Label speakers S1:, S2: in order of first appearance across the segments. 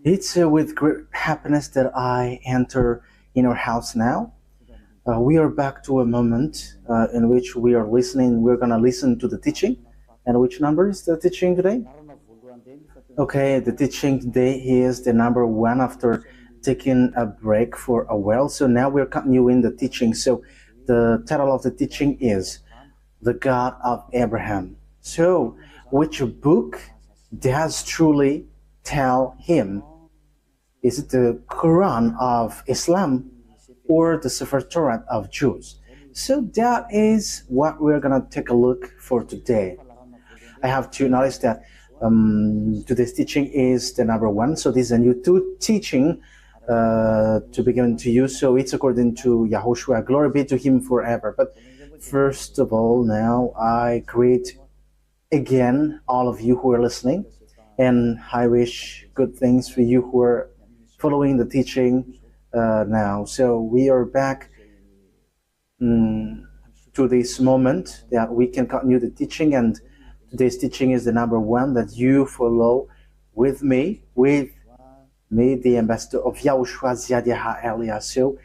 S1: It's with great happiness that I enter in our house now. We are back to a moment in which we are listening. We're going to listen to the teaching. And which number is the teaching today? Okay, the teaching today is the number one after taking a break for a while. So now we're continuing the teaching. So the title of the teaching is The God of Abraham. So, which book does truly tell him? Is it the Quran of Islam or the Sefer Torat of Jews? So that is what we're gonna take a look for today. I have to notice that today's teaching is the number one. So this is a new teaching to be given to you. So it's according to YAHOSHUAH. Glory be to him forever. But first of all, now I greet again all of you who are listening, and I wish good things for you who are following the teaching now. So we are back to this moment that we can continue the teaching, and today's teaching is the number one that you follow with me, the ambassador of YAHOSHUAH Ziadiha Elias. So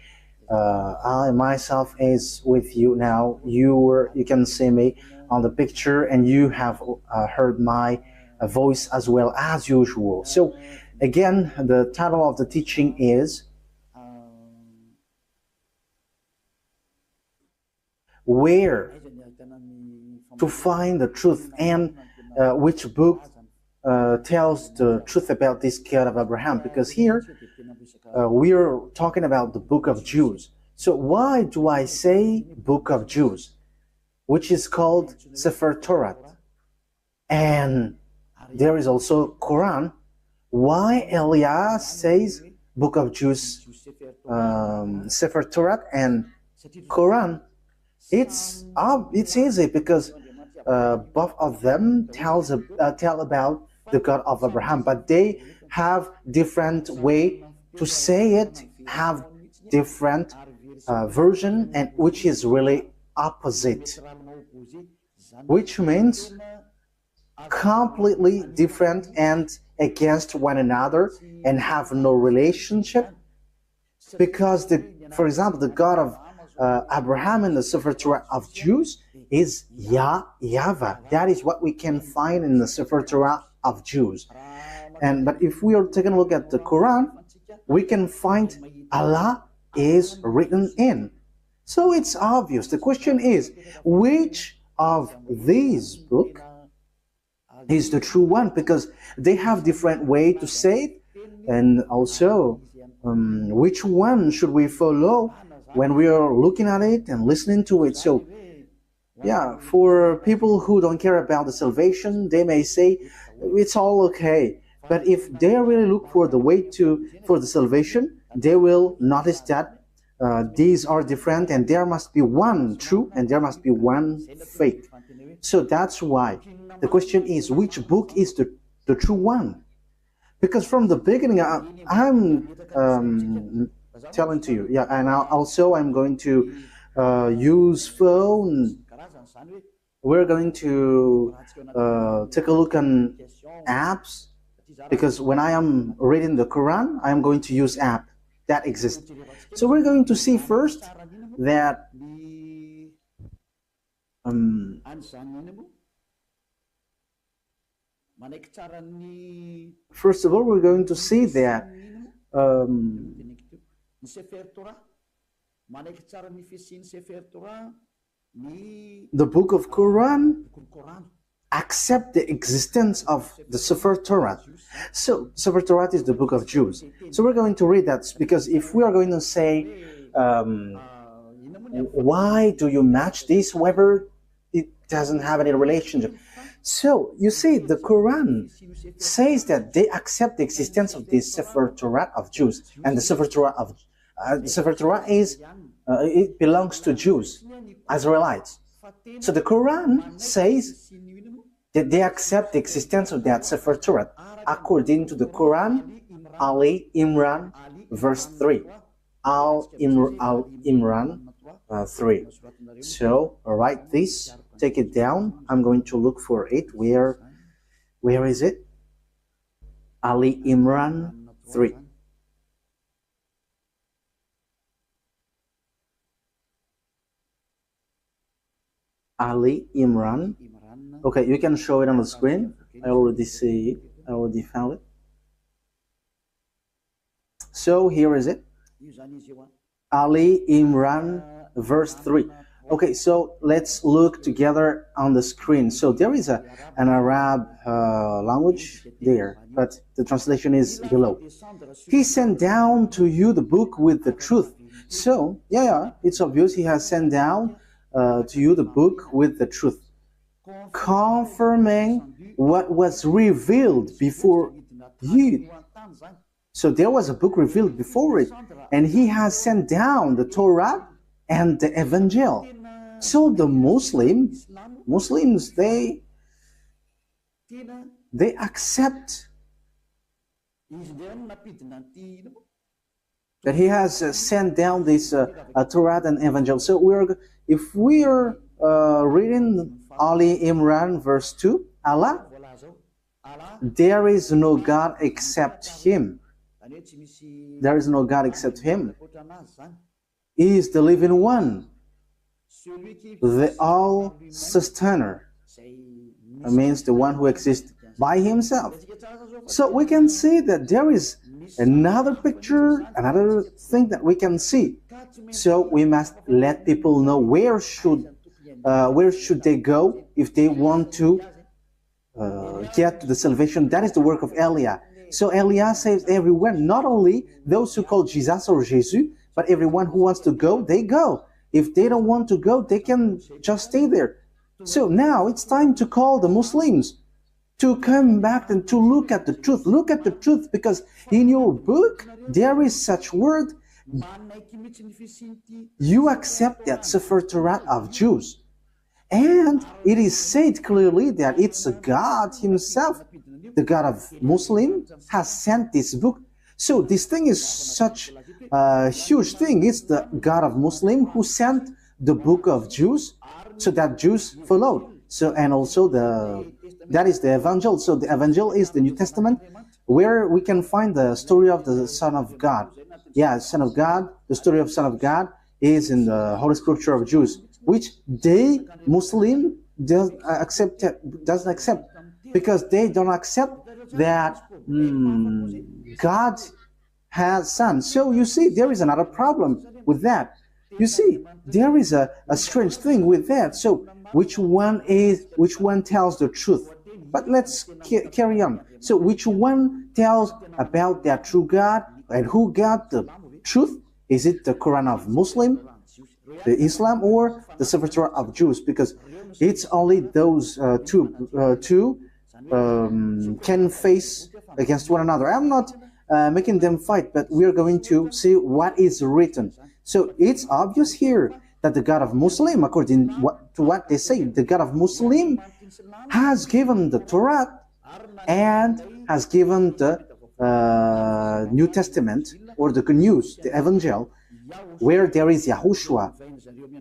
S1: I myself is with you now. You can see me on the picture, and you have heard my voice as well as usual. So again, the title of the teaching is Where to Find the Truth, and which book tells the truth about this God of Abraham, because here we are talking about the book of Jews. So why do I say book of Jews, which is called Sefer Torat, and there is also Quran? Why Elias says book of Jews, Sefer Torat and Quran? It's easy because both of them tell about the God of Abraham, but they have different way to say it, have different version, and which is really opposite, which means completely different and against one another and have no relationship. Because for example, the God of Abraham in the Sefer Torah of Jews is YAHVAH. That is what we can find in the Sefer Torah of Jews. But if we are taking a look at the Quran, we can find Allah is written in. So it's obvious. The question is, which of these books is the true one? Because they have different way to say it, and also which one should we follow when we are looking at it and listening to it? So yeah, for people who don't care about the salvation, they may say it's all okay. But if they really look for the way for the salvation, they will notice that these are different, and there must be one true and there must be one fake. So that's why the question is, which book is the true one? Because from the beginning, I'm telling to you, and also I'm going to use phone. We're going to take a look on apps, because when I am reading the Quran, I am going to use app that exists. So we're going to see first that first of all, we're going to see that the book of Quran accept the existence of the Sefer Torah. So Sefer Torah is the book of Jews. So we're going to read that, because if we are going to say why do you match this, whether it doesn't have any relationship. So you see, the Quran says that they accept the existence of the Sefer Torah of Jews, and the Sefer Torah is it belongs to Jews, Israelites. So the Quran says that they accept the existence of that Sefer Torah according to the Quran, Ali Imran, verse 3. Al Imran 3. So write this, take it down. I'm going to look for it. Where is it? Ali Imran 3. Ali Imran. Okay, you can show it on the screen. I already see it. I already found it. So here is it. Ali Imran, verse 3. Okay, so let's look together on the screen. So there is an Arab language there, but the translation is below. He sent down to you the book with the truth. So, yeah, it's obvious he has sent down to you the book with the truth, confirming what was revealed before you. So there was a book revealed before it, and he has sent down the Torat and the Evangel. So the Muslims, they accept that he has sent down this Torat and Evangel. So if we are reading Ali Imran verse 2, Allah, there is no God except Him. There is no God except Him. He is the living one, the all-sustainer. It means the one who exists by Himself. So we can see that there is another picture, another thing that we can see. So we must let people know where should they go if they want to get to the salvation. That is the work of Elia. So Elia saves everyone, not only those who call Jesus or Jesus, but everyone who wants to go, they go. If they don't want to go, they can just stay there. So now it's time to call the Muslims to come back and to look at the truth. Look at the truth, because in your book there is such word. You accept that Sefer Torat of Jews. And it is said clearly that it's God Himself, the God of Muslim, has sent this book. So this thing is such a huge thing. It's the God of Muslim who sent the book of Jews, so that Jews followed. So, and also that is the Evangel. So the Evangel is the New Testament, where we can find the story of the Son of God. Yeah, Son of God. The story of Son of God is in the Holy Scripture of Jews, which they Muslim doesn't accept, because they don't accept that God has Son. So you see, there is another problem with that. You see, there is a strange thing with that. So which one tells the truth? But let's carry on. So which one tells about that true God and who got the truth? Is it the Quran of Muslim, the Islam, or the Sefer Torah of Jews? Because it's only those two can face against one another. I'm not making them fight, but we are going to see what is written. So it's obvious here that the God of Muslim, according to what they say, the God of Muslim has given the Torah and has given the New Testament, or the Good News, the Evangel, where there is YAHOSHUAH,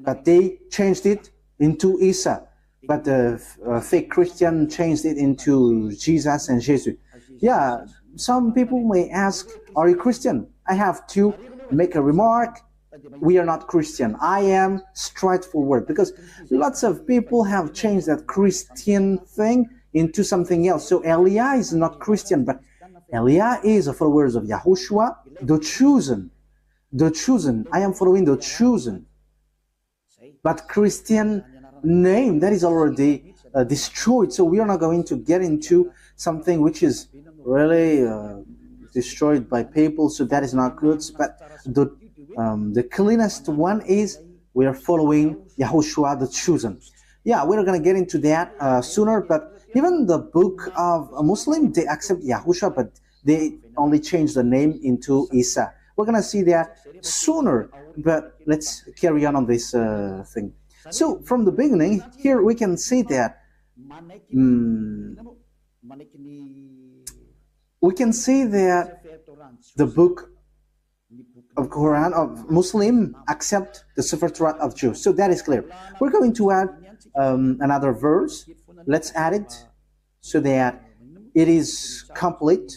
S1: but they changed it into Isa, but the fake Christian changed it into Jesus and Jesus. Yeah, some people may ask, are you Christian? I have to make a remark. We are not Christian. I am straightforward, because lots of people have changed that Christian thing into something else. So Elia is not Christian, but Elia is a follower of YAHOSHUAH, the chosen. The chosen. I am following the chosen. But Christian name, that is already destroyed. So we are not going to get into something which is really destroyed by people. So that is not good. But the cleanest one is we are following YAHOSHUAH, the chosen. Yeah, we're going to get into that sooner. But even the book of a Muslim, they accept YAHOSHUAH, but they only change the name into Isa. We're going to see that sooner, but let's carry on this thing. So from the beginning, here we can see that the book of Quran of Muslim accept the Sefer Torah of Jews. So that is clear. We're going to add another verse. Let's add it so that it is complete.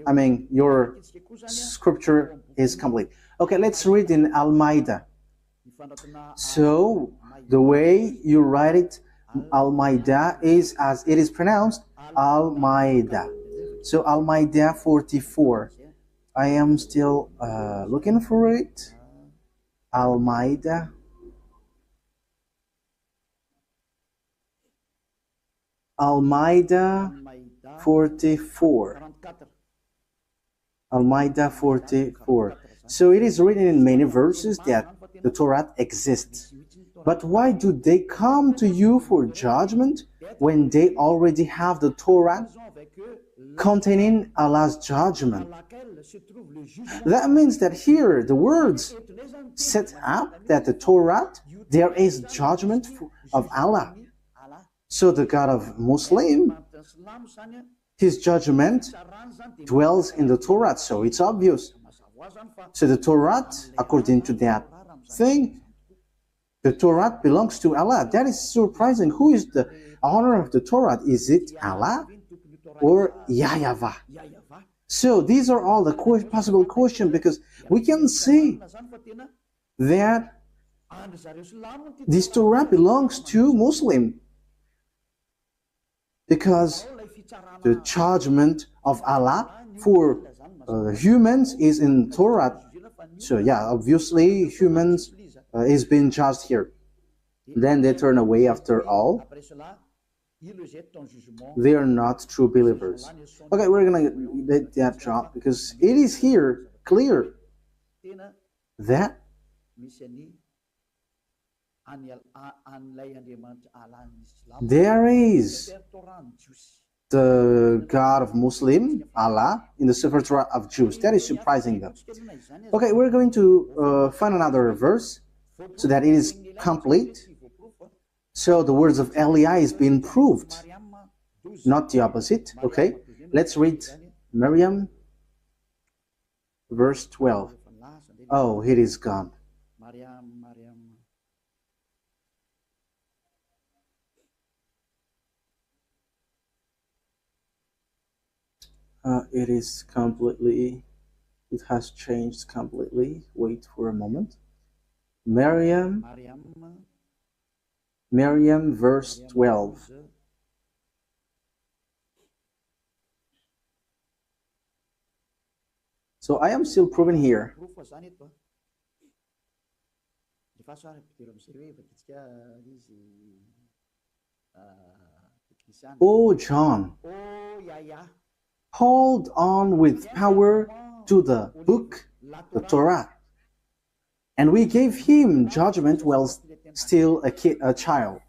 S1: I mean, your scripture is complete. Okay, let's read in Almeida. So, the way you write it, Almeida, is as it is pronounced, Almeida. So, Almeida 44. I am still looking for it. Almeida. Almeida 44. Almeida 44. So it is written in many verses that the Torah exists. But why do they come to you for judgment when they already have the Torah containing Allah's judgment? That means that here the words set up that the Torah, there is judgment of Allah. So the God of Muslim, his judgment dwells in the Torah, so it's obvious. So the Torah, according to that thing, the Torah belongs to Allah. That is surprising. Who is the owner of the Torah? Is it Allah or YAHVAH? So these are all the possible questions, because we can see that this Torah belongs to Muslim, because the judgment of Allah for humans is in Torah. So yeah, obviously humans is being judged here. Then they turn away after all. They are not true believers. Okay, we're gonna let that drop, because it is here clear that there is the God of Muslim, Allah, in the Sefer Torah of Jews. That is surprising though. Okay, we're going to find another verse so that it is complete. So the words of Eliah is being proved, not the opposite. Okay, let's read Miriam, verse 12. Oh, it is gone. It is completely, it has changed completely. Wait for a moment. Miriam, verse 12. So I am still proving here. Oh, John, hold on with power to the book, the Torah. And we gave him judgment while still a child.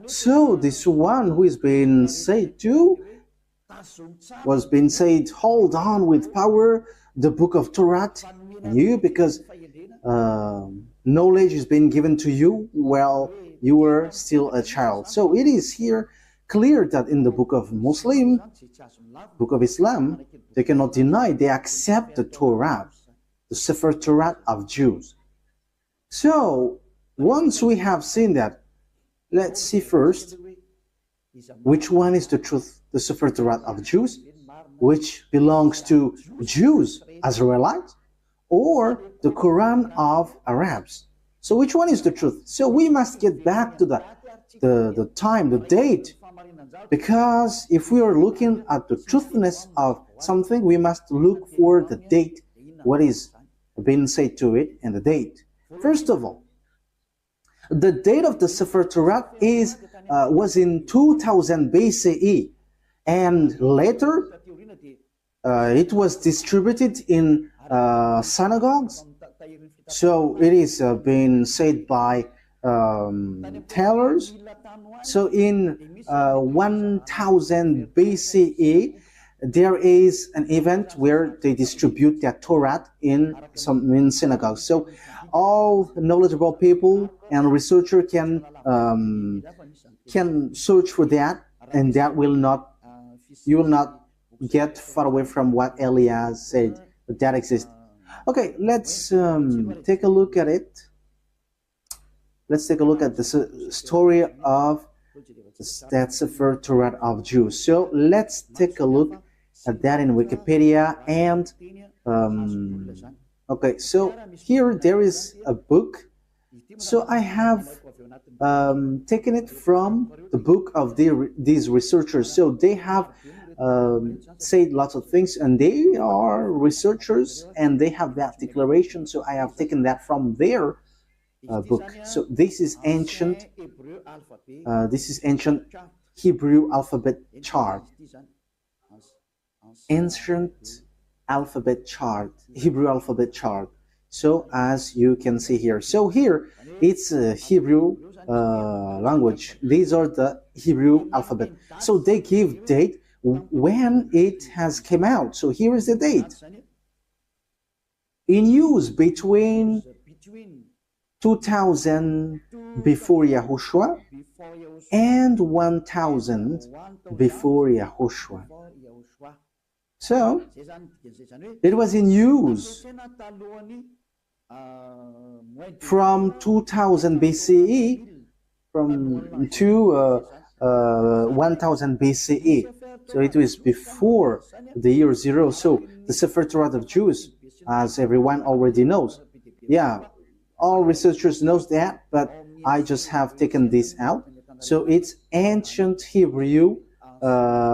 S1: So this one who is being said to was being said, hold on with power the book of Torah, and you, because knowledge is being given to you while you were still a child. So it is here clear that in the book of Muslim, book of Islam, they cannot deny, they accept the Torah, the Sefer Torah of Jews. So once we have seen that, let's see first which one is the truth, the Sefer Torah of Jews, which belongs to Jews, Israelites, or the Quran of Arabs. So which one is the truth? So we must get back to the time, the date, because if we are looking at the truthness of something, we must look for the date, what is being said to it, and the date. First of all, the date of the Sefer Torah was in 2000 BCE, and later it was distributed in synagogues. So it is being said by tailors. So in 1000 BCE, there is an event where they distribute their Torah in synagogues. So all knowledgeable people and researcher can search for that, and that will not, you will not get far away from what Elias said, but that exists. Okay, let's take a look at it. Let's take a look at the story of that Sefer Torah of Jews. So let's take a look that in Wikipedia. And okay, so here there is a book. So I have taken it from the book of these researchers. So they have said lots of things, and they are researchers, and they have that declaration. So I have taken that from their book. So this is ancient. This is ancient Hebrew alphabet chart. Ancient alphabet chart, Hebrew alphabet chart. So as you can see here, so here it's a Hebrew language. These are the Hebrew alphabet. So they give date when it has came out. So here is the date. In use between 2000 before Yahushua and 1000 before Yahushua. So it was in use from 2000 BCE to 1000 BCE. So it was before the year 0. So the Sefer Torat of Jews, as everyone already knows. Yeah, all researchers knows that, but I just have taken this out. So it's ancient Hebrew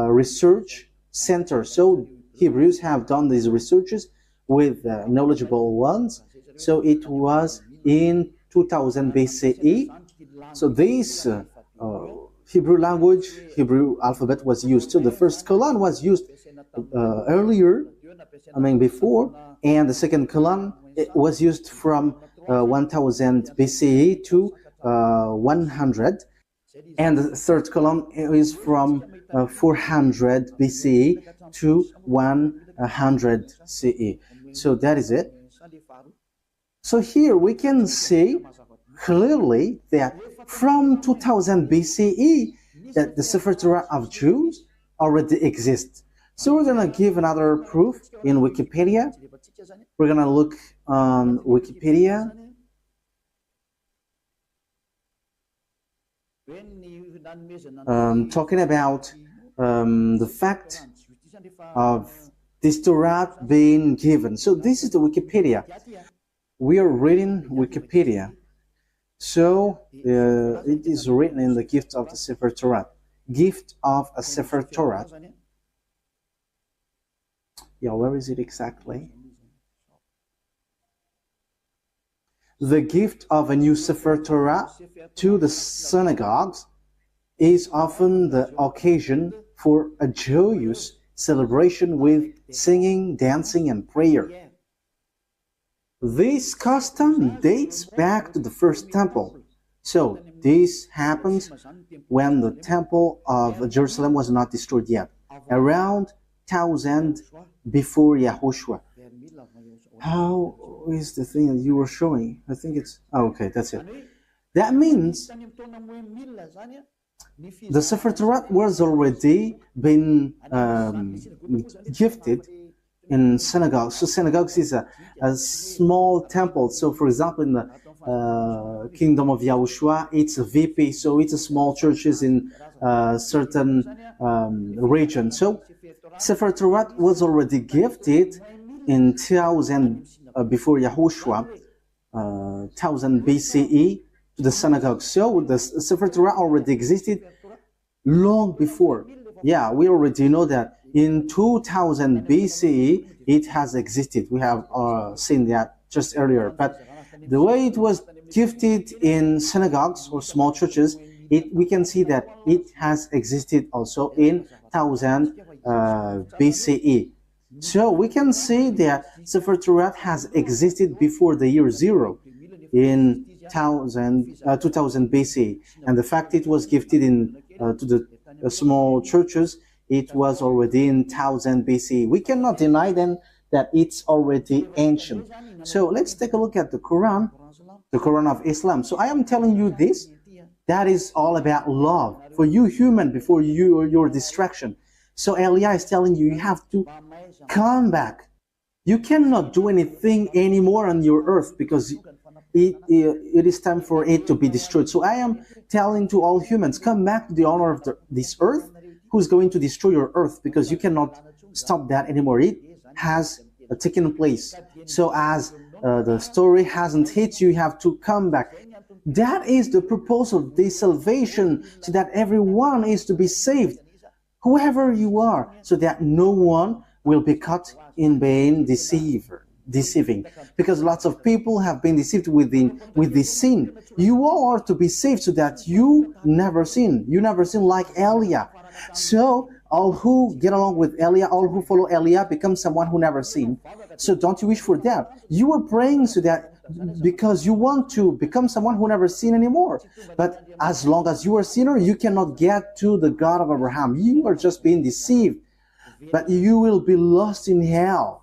S1: research center. So Hebrews have done these researches with knowledgeable ones. So it was in 2000 BCE. So this Hebrew language, Hebrew alphabet was used. So the first colon was used earlier, before, and the second colon was used from 1000 BCE to 100, and the third column is from 400 BCE to 100 CE. So that is it. So here we can see clearly that from 2000 BCE that the Sefer Torah of Jews already exists. So we're going to give another proof in Wikipedia. We're going to look on Wikipedia. Talking about the fact of this Torah being given. So this is the Wikipedia. We are reading Wikipedia. So it is written in the gift of the Sefer Torah. Gift of a Sefer Torah. Yeah, where is it exactly? The gift of a new Sefer Torah to the synagogues is often the occasion for a joyous celebration with singing, dancing, and prayer. This custom dates back to the first temple. So this happens when the temple of Jerusalem was not destroyed yet, around 1000 before Yahushua. How is the thing that you were showing? I think it's... Oh, okay, that's it. That means the Sefer Torah was already been gifted in synagogues. So synagogues is a small temple. So for example, in the kingdom of YAHOSHUAH, it's a VP. So it's a small churches in certain region. So Sefer Torah was already gifted in 1000 before Yahushua, 1000 BCE to the synagogue. So the Sefer Torah already existed long before. Yeah, we already know that in 2000 BCE it has existed. We have seen that just earlier. But the way it was gifted in synagogues or small churches, we can see that it has existed also in 1000 BCE. So we can see that Sefer Torah has existed before the year 0 in 2000 BC, and the fact it was gifted in to the small churches, it was already in 1000 BC. We cannot deny then that it's already ancient. So let's take a look at the Quran of Islam. So I am telling you this, that is all about love for you human before your distraction. So Elia is telling you, you have to come back. You cannot do anything anymore on your earth because it is time for it to be destroyed. So I am telling to all humans, come back to the owner of this earth who's going to destroy your earth, because you cannot stop that anymore. It has taken place. So as the story hasn't hit you, you have to come back. That is the purpose of this salvation, so that everyone is to be saved, whoever you are, so that no one will be caught in being deceiving. Because lots of people have been deceived with this sin. You all are to be saved so that you never sin. You never sin like Eliah. So all who get along with Eliah, all who follow Eliah, become someone who never sinned. So don't you wish for that? You are praying so that because you want to become someone who never sinned anymore. But as long as you are a sinner, you cannot get to the God of Abraham. You are just being deceived. But you will be lost in hell.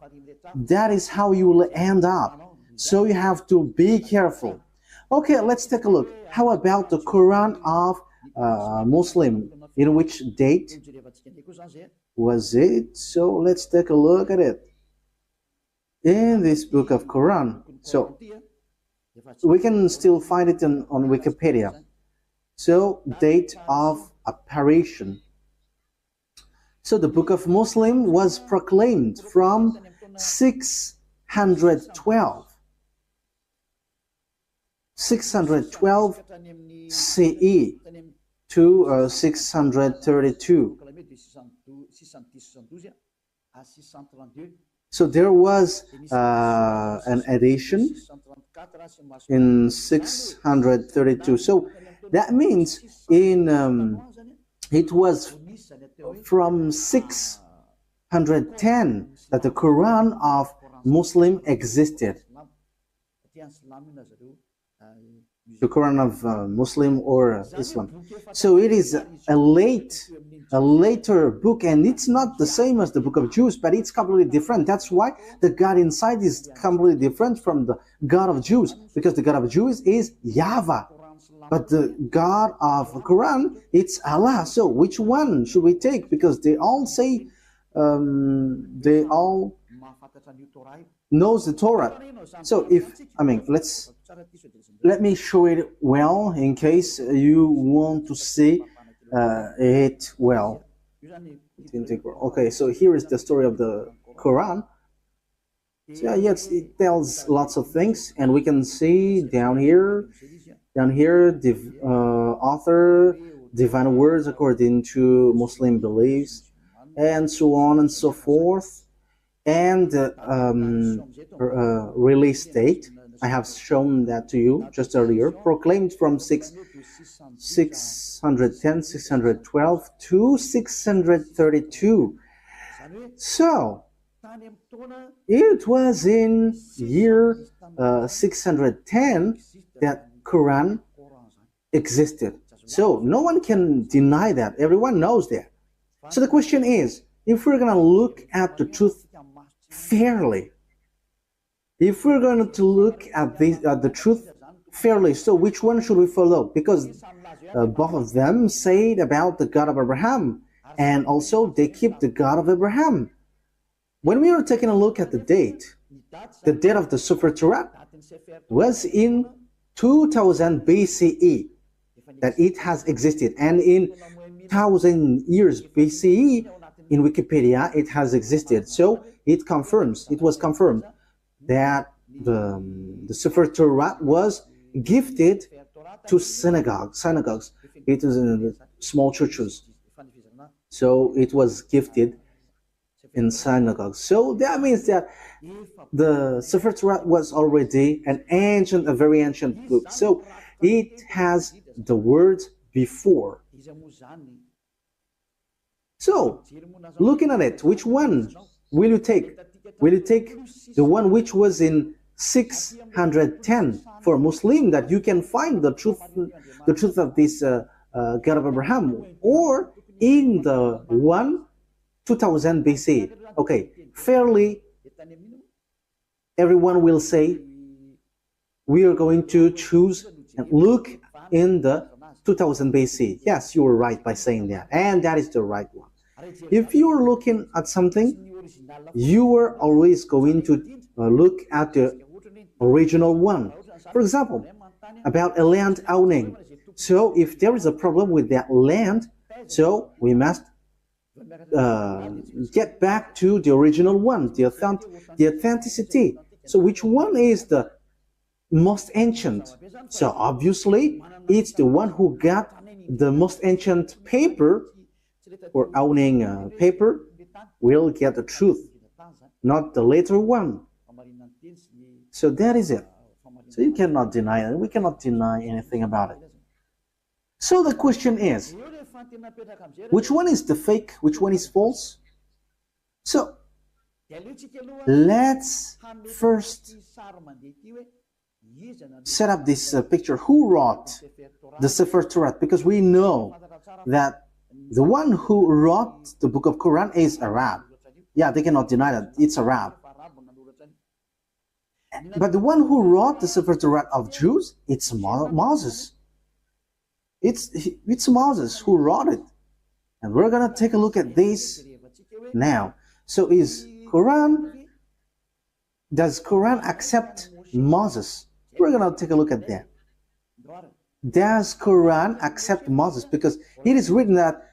S1: That is how you will end up. So you have to be careful. Okay, let's take a look. How about the Quran of Muslim? In which date was it? So let's take a look at it. In this book of Quran. So we can still find it on Wikipedia. So date of apparition. So the book of Muslim was proclaimed from 612 CE to 632. So there was an edition in 632. So that means it was from 610 that the Quran of Muslim existed. The Quran of Muslim or Islam. So it is a later book, and it's not the same as the book of Jews, but it's completely different. That's why the God inside is completely different from the God of Jews, because the God of Jews is YAHVAH, but the God of the Quran, it's Allah. So which one should we take? Because they all say, they all knows the Torah. So let me show it well in case you want to see it well. Okay, so here is the story of the Quran. So yeah, yes, it tells lots of things, and we can see down here, the author, divine words according to Muslim beliefs, and so on and so forth, and release date. I have shown that to you just earlier. Proclaimed from 610, 612 to 632. So it was in year 610 that Quran existed. So no one can deny that. Everyone knows that. So the question is, if we're going to look at the truth fairly, if we're going to look at the truth fairly, so which one should we follow? Because both of them say about the God of Abraham, and also they keep the God of Abraham. When we are taking a look at the date of the Sefer Torat was in 2000 BCE that it has existed, and in 1000 years BCE in Wikipedia it has existed. So it was confirmed that the Sefer Torah was gifted to synagogues. It is in small churches. So it was gifted in synagogues. So that means that the Sefer Torah was already a very ancient book. So it has the words before. So, looking at it, which one will you take? Will you take the one which was in 610 for Muslim, that you can find the truth of this God of Abraham, or in the 2000 BC? Okay, fairly, everyone will say we are going to choose and look in the 2000 BC. Yes, you were right by saying that, and that is the right one. If you are looking at something, you are always going to look at the original one. For example, about a land owning. So if there is a problem with that land, so we must get back to the original one, the authenticity. So which one is the most ancient? So obviously it's the one who got the most ancient paper, or owning paper, will get the truth, not the later one. So that is it. So you cannot deny it. We cannot deny anything about it. So the question is, which one is the fake? Which one is false? So let's first set up this picture. Who wrote the Sefer Torat? Because we know that the one who wrote the book of Quran is Arab. Yeah, they cannot deny that. It's Arab. But the one who wrote the Sefer Torat of Jews, it's Moses. It's Moses who wrote it. And we're going to take a look at this now. So does Quran accept Moses? We're going to take a look at that. Does Quran accept Moses? Because it is written that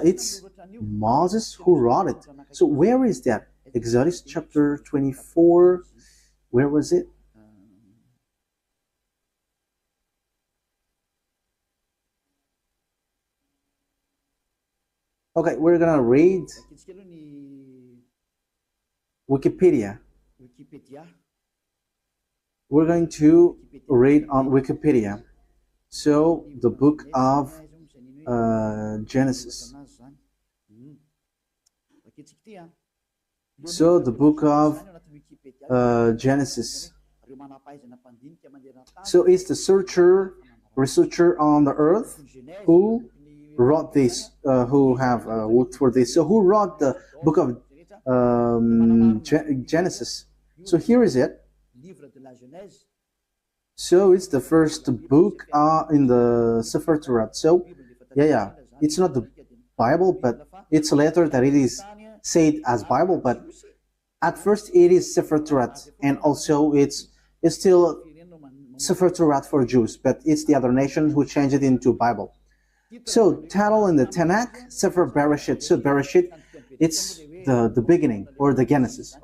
S1: it's Moses who wrote it. So where is that? Exodus chapter 24. Where was it? Okay, we're gonna read Wikipedia. We're going to read on Wikipedia. So the book of Genesis. So the book of Genesis. So it's the researcher on the earth who wrote this, who have worked for this. So who wrote the book of Genesis? So here is it. So it's the first book in the Sefer Torat. So yeah, it's not the Bible, but it's later that it is said as Bible. But at first it is Sefer Torat, and also it's still Sefer Torat for Jews, but it's the other nations who changed it into Bible. So title in the Tanakh, Sefer Bereshit. So Bereshit, it's the beginning, or the Genesis.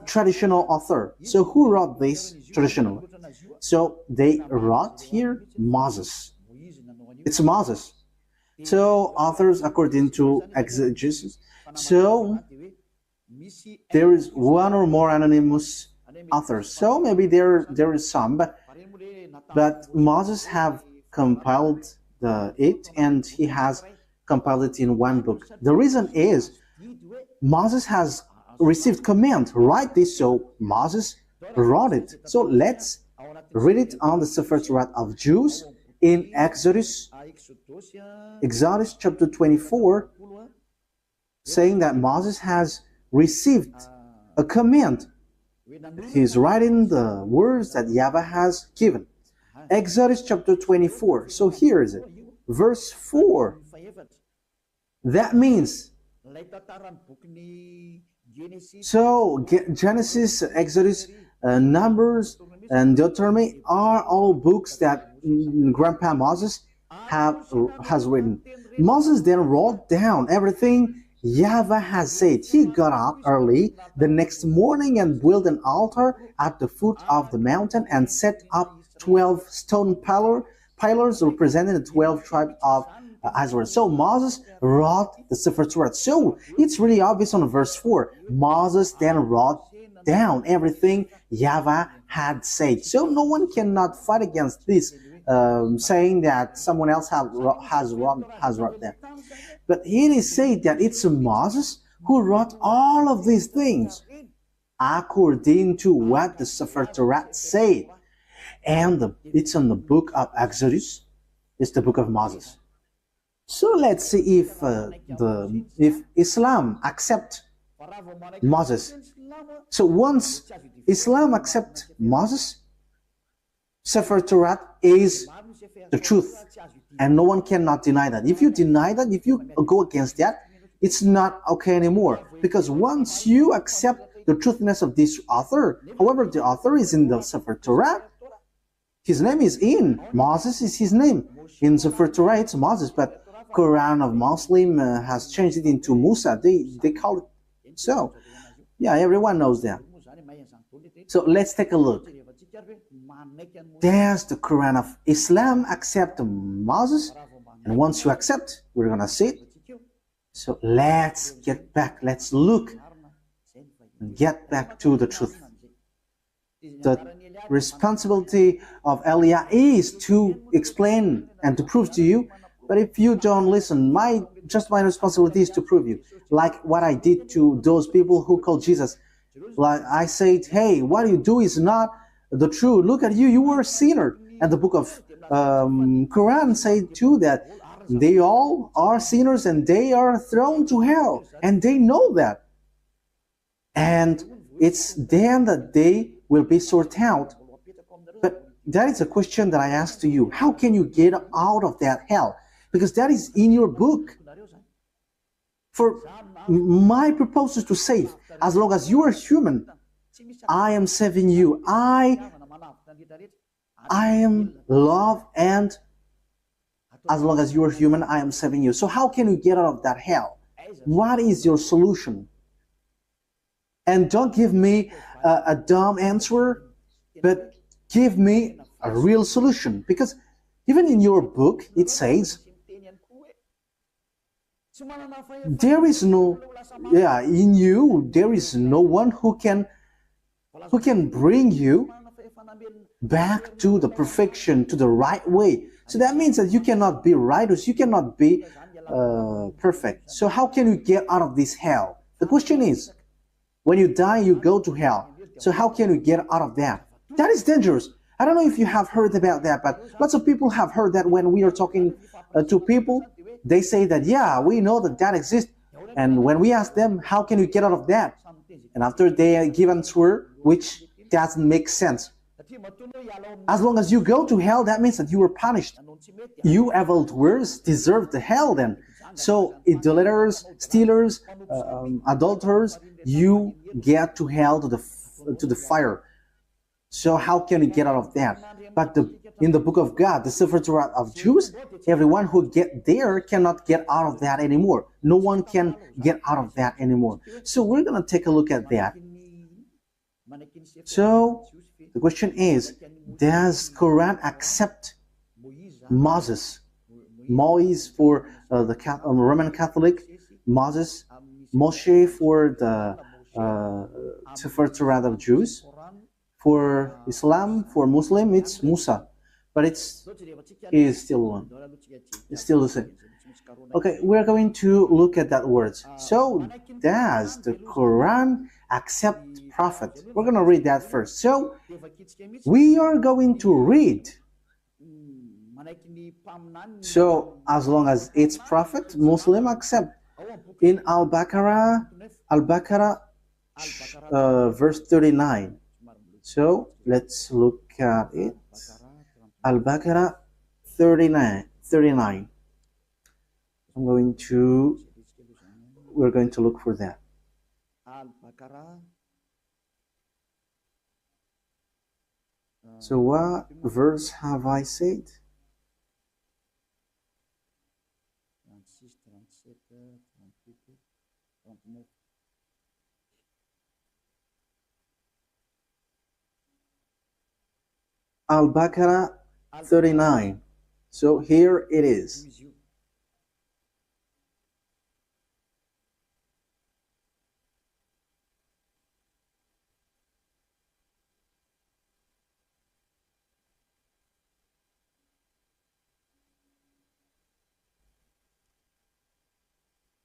S1: Traditional author. So who wrote this traditionally? So they wrote here Moses. It's Moses. So authors according to exegesis. So there is one or more anonymous authors. So maybe there is some, but Moses have compiled it, and he has compiled it in one book. The reason is Moses has received command, write this, so Moses wrote it. So let's read it on the Sefer Torat of Jews in Exodus chapter 24, saying that Moses has received a command. He's writing the words that YAHVAH has given. Exodus chapter 24. So here is it. Verse 4. That means, so Genesis, Exodus, Numbers, and Deuteronomy are all books that Grandpa Moses has written. Moses then wrote down everything YAHVAH has said. He got up early the next morning and built an altar at the foot of the mountain and set up 12 stone pillars representing the 12 tribes of Israel. So Moses wrote the Sefer Torah. So it's really obvious on verse 4. Moses then wrote down everything YAHVAH had said. So no one cannot fight against this, saying that someone else has wrote that. But it is said that it's Moses who wrote all of these things according to what the Sefer Torah said. And it's in the book of Exodus. It's the book of Moses. So let's see if Islam accepts Moses. So once Islam accepts Moses, Sefer Torah is the truth, and no one cannot deny that. If you deny that, if you go against that, it's not okay anymore. Because once you accept the truthness of this author, however, the author is in the Sefer Torah, his name is in. Moses is his name. In Sefer Torah, it's Moses, but Quran of Muslim has changed it into Musa. They call it so. Yeah, everyone knows that. So let's take a look. Does the Quran of Islam accept Moses? And once you accept, we're going to see it. So let's get back. Let's look and get back to the truth. The responsibility of Elia is to explain and to prove to you. But if you don't listen, my responsibility is to prove you. Like what I did to those people who called Jesus. Like I said, hey, what you do is not the truth. Look at you, you were a sinner. And the book of Quran said too that they all are sinners and they are thrown to hell. And they know that. And it's then that they will be sorted out. But that is a question that I ask to you. How can you get out of that hell? Because that is in your book. For my purpose is to save. As long as you are human, I am saving you. I am love, and as long as you are human, I am saving you. So how can you get out of that hell? What is your solution? And don't give me a dumb answer, but give me a real solution. Because even in your book, it says, there is no, in you, there is no one who can bring you back to the perfection, to the right way. So that means that you cannot be righteous, you cannot be perfect. So how can you get out of this hell? The question is, when you die, you go to hell. So how can you get out of that? That is dangerous. I don't know if you have heard about that, but lots of people have heard that when we are talking to people, they say that, yeah, we know that that exists. And when we ask them, how can you get out of that? And after they give an answer, which doesn't make sense. As long as you go to hell, that means that you were punished. You evildoers deserve the hell then. So idolaters, stealers, adulterers, you get to hell, to the fire. So how can you get out of that? But in the book of God, the Sefer Torat of Jews, everyone who get there cannot get out of that anymore. No one can get out of that anymore. So we're going to take a look at that. So the question is, does Quran accept Moses? Moise for the Roman Catholic, Moses, Moshe for the Sefer Torat of Jews. For Islam, for Muslim, it's Musa, but he is still one. It's still the same. Okay, we're going to look at that words. So, does the Quran accept prophet? We're going to read that first. So, we are going to read. So, as long as it's prophet, Muslim accept. In Al-Baqarah, verse 39. So let's look at it. Al-Baqarah 39. We're going to look for that. So what verse have I said? Al-Baqarah 39. So here it is.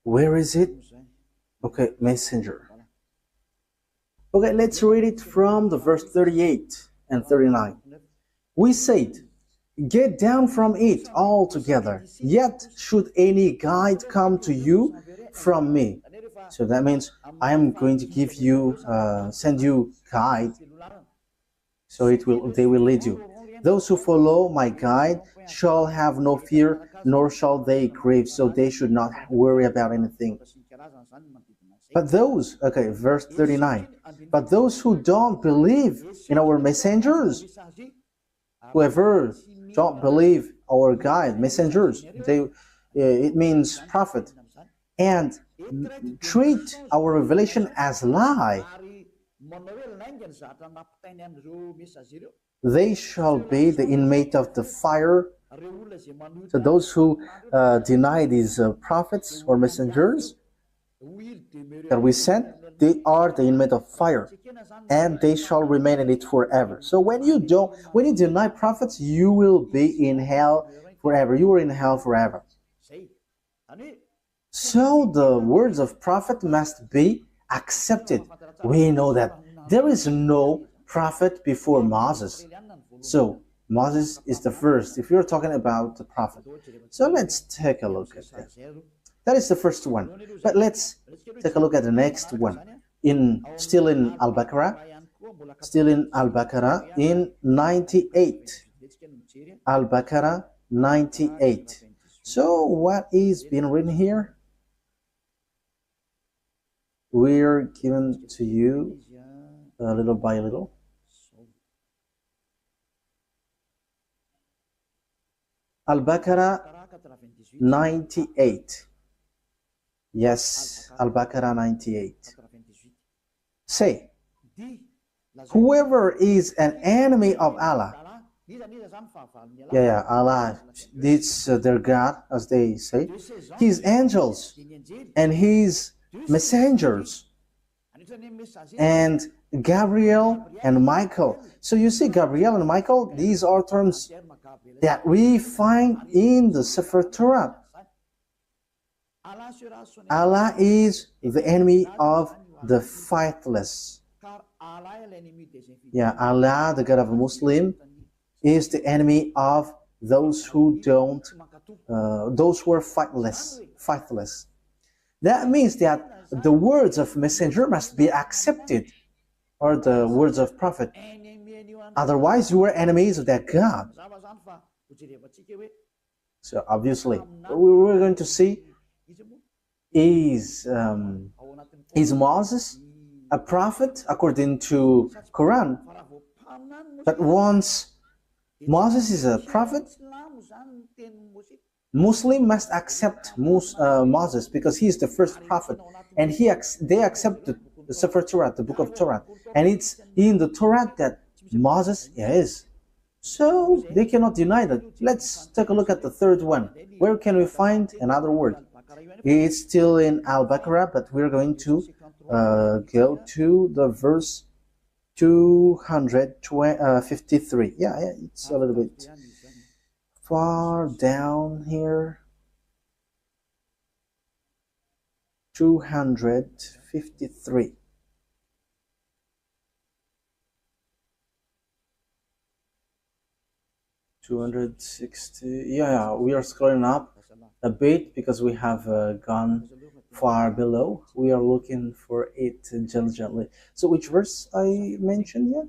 S1: Where is it? Okay, messenger. Okay, let's read it from the verse 38 and 39. We said, get down from it altogether, yet should any guide come to you from me. So that means I am going to give you, send you guide, so they will lead you. Those who follow my guide shall have no fear, nor shall they grieve, so they should not worry about anything. But those, okay, verse 39, but those who don't believe in our messengers, whoever don't believe our guide, messengers, it means prophet, and treat our revelation as lie, they shall be the inmate of the fire. So those who deny these prophets or messengers that we sent, they are the inmate of fire, and they shall remain in it forever. So when you deny prophets, you will be in hell forever. You are in hell forever. So the words of prophet must be accepted. We know that there is no prophet before Moses. So Moses is the first, if you're talking about the prophet. So let's take a look at that. That is the first one. But let's take a look at the next one. Still in Al-Baqarah, in 98. Al-Baqarah 98. So what is being written here? We're given to you little by little. Al-Baqarah 98. Yes, Al-Baqarah 98. Say, whoever is an enemy of Allah, Allah, it's their God, as they say, his angels and his messengers, and Gabriel and Michael. So you see, Gabriel and Michael, these are terms that we find in the Sefer Torat. Allah is the enemy of the faithless. Allah, the God of a Muslim, is the enemy of those who those who are faithless. That means that the words of messenger must be accepted, or the words of prophet. Otherwise, you are enemies of that God. So obviously, what we're going to see is Moses a prophet according to Quran? But once Moses is a prophet, Muslim must accept Moses because he is the first prophet, and they accept the Sefer Torah, the book of Torah, and it's in the Torah that Moses is. So they cannot deny that. Let's take a look at the third one. Where can we find another word? It's still in Al-Baqarah, but we're going to go to the verse 253. Yeah, it's a little bit far down here. 253. Yeah, we are scrolling up a bit because we have gone far below. We are looking for it diligently. So which verse I mentioned yet?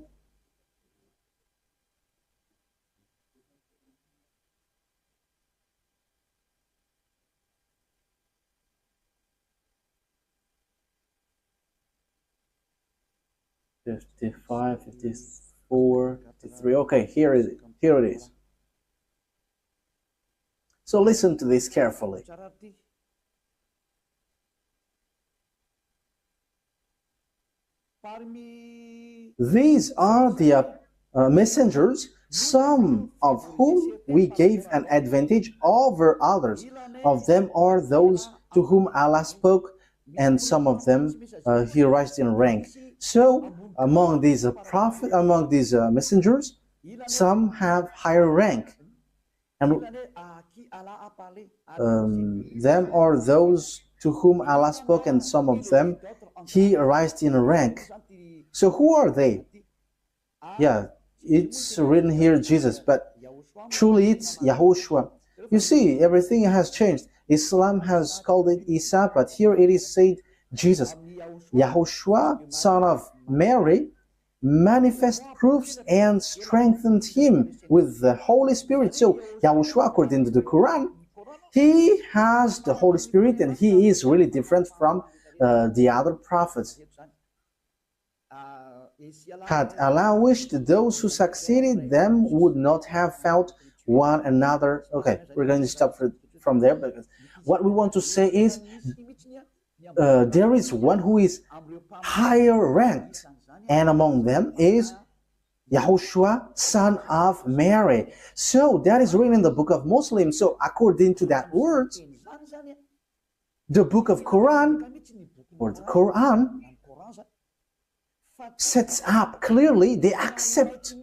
S1: "55, 54, 53. Okay, here it is. So listen to this carefully. These are the messengers, some of whom we gave an advantage over others. Of them are those to whom Allah spoke, and some of them He raised in rank. So among these messengers, some have higher rank, and them are those to whom Allah spoke, and some of them He raised in rank. So who are they? Yeah, it's written here Jesus, but truly it's YAHOSHUAH. You see, everything has changed. Islam has called it Isa, but here it is said Jesus. YAHOSHUAH, son of Mary, manifest proofs and strengthened him with the Holy Spirit. So YAHOSHUAH, according to the Quran, he has the Holy Spirit, and he is really different from the other prophets. Had Allah wished, those who succeeded them would not have felt one another. Okay, we're going to stop from there, because what we want to say is there is one who is higher ranked, and among them is YAHOSHUAH, son of Mary. So that is written in the book of Muslims. So according to that word, the book of Quran, or the Quran, sets up clearly, they accept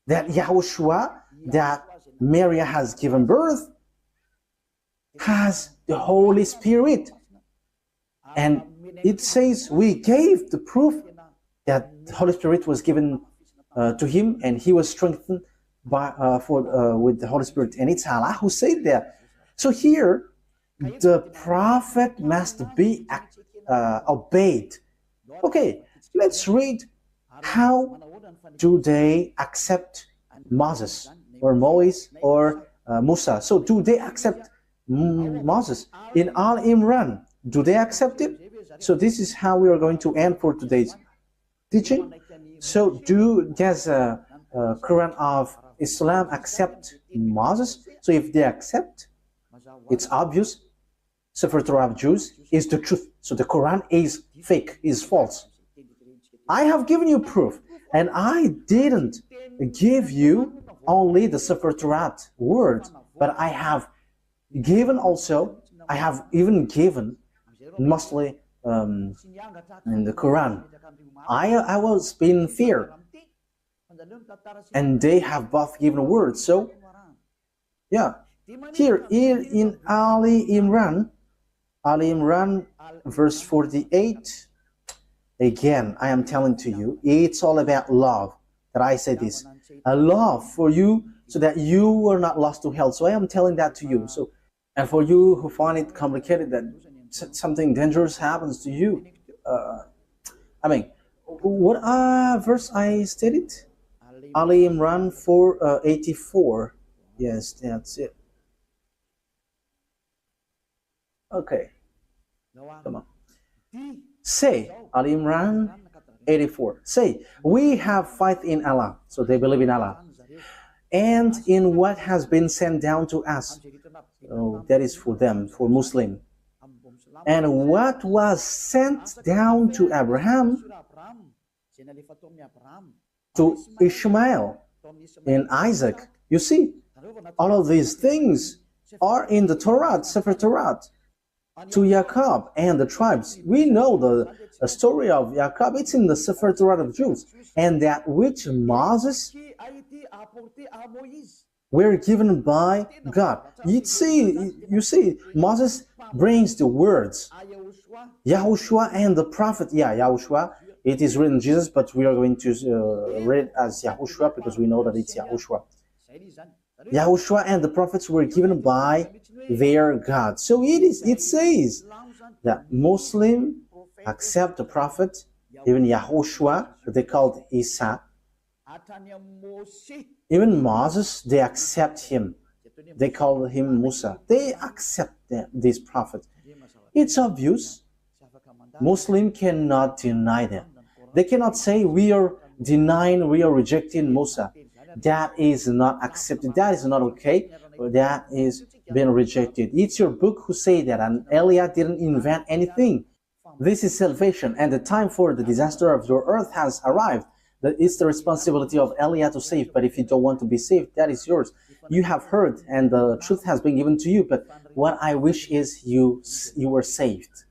S1: that YAHOSHUAH, that Mary has given birth, has the Holy Spirit. And it says we gave the proof that the Holy Spirit was given to him, and he was strengthened by with the Holy Spirit. And it's Allah who said that. So here, the prophet must be obeyed. Okay, let's read how do they accept Moses or Moise or Musa. So do they accept Moses in Al Imran? Do they accept it? So this is how we are going to end for today's teaching. So does Quran of Islam accept Moses? So if they accept, it's obvious Sefer Torah of Jews is the truth. So the Quran is fake, is false. I have given you proof, and I didn't give you only the Sefer Torah word, but I have given also, I have even given mostly in the Quran. I was in fear, and they have both given words. So yeah, here in Ali Imran verse 48, again I am telling to you, it's all about love. That I say this, a love for you so that you are not lost to hell. So I am telling that to you. So, and for you who find it complicated that something dangerous happens to you, I mean, what verse I stated? Ali Imran 4:84. Yes, that's it. Okay, come on. Say, Ali Imran 84. Say, we have faith in Allah. So they believe in Allah, and in what has been sent down to us. So that is for them, for Muslim. And what was sent down to Abraham, to Ishmael, and Isaac. You see, all of these things are in the Torat, Sefer Torah, to Jacob and the tribes. We know the story of Jacob. It's in the Sefer Torah of Jews. And that which Moses were given by God. You see, Moses brings the words, YAHOSHUAH and the prophet. Yeah, YAHOSHUAH. It is written Jesus, but we are going to read it as YAHOSHUAH because we know that it's YAHOSHUAH. YAHOSHUAH and the prophets were given by their God. So it says that Muslim accept the prophet, even YAHOSHUAH, they called Isa. Even Moses, they accept him. They call him Musa. They accept this prophet. It's obvious. Muslim cannot deny them. They cannot say we are denying, we are rejecting Musa. That is not accepted. That is not okay. That is being rejected. It's your book who say that, and Eliah didn't invent anything. This is salvation, and the time for the disaster of your earth has arrived. It's the responsibility of Eliah to save, but if you don't want to be saved, that is yours. You have heard, and the truth has been given to you, but what I wish is you were saved.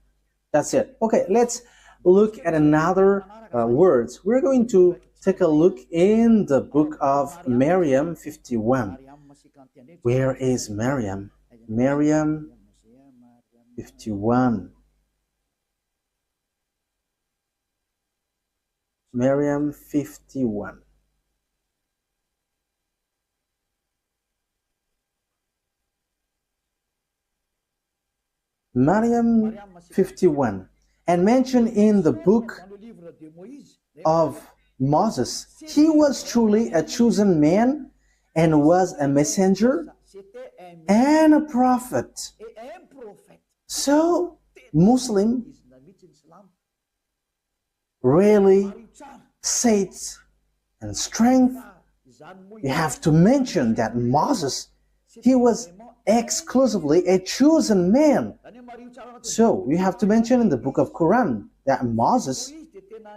S1: That's it. Okay, let's look at another words. We're going to take a look in the book of Miriam 51. Where is Miriam? Miriam 51. Miriam 51. Miriam 51. And mentioned in the book of Moses, he was truly a chosen man and was a messenger and a prophet. So, Muslim really faith and strength, you have to mention that Moses, he was exclusively a chosen man. So you have to mention in the book of Quran that Moses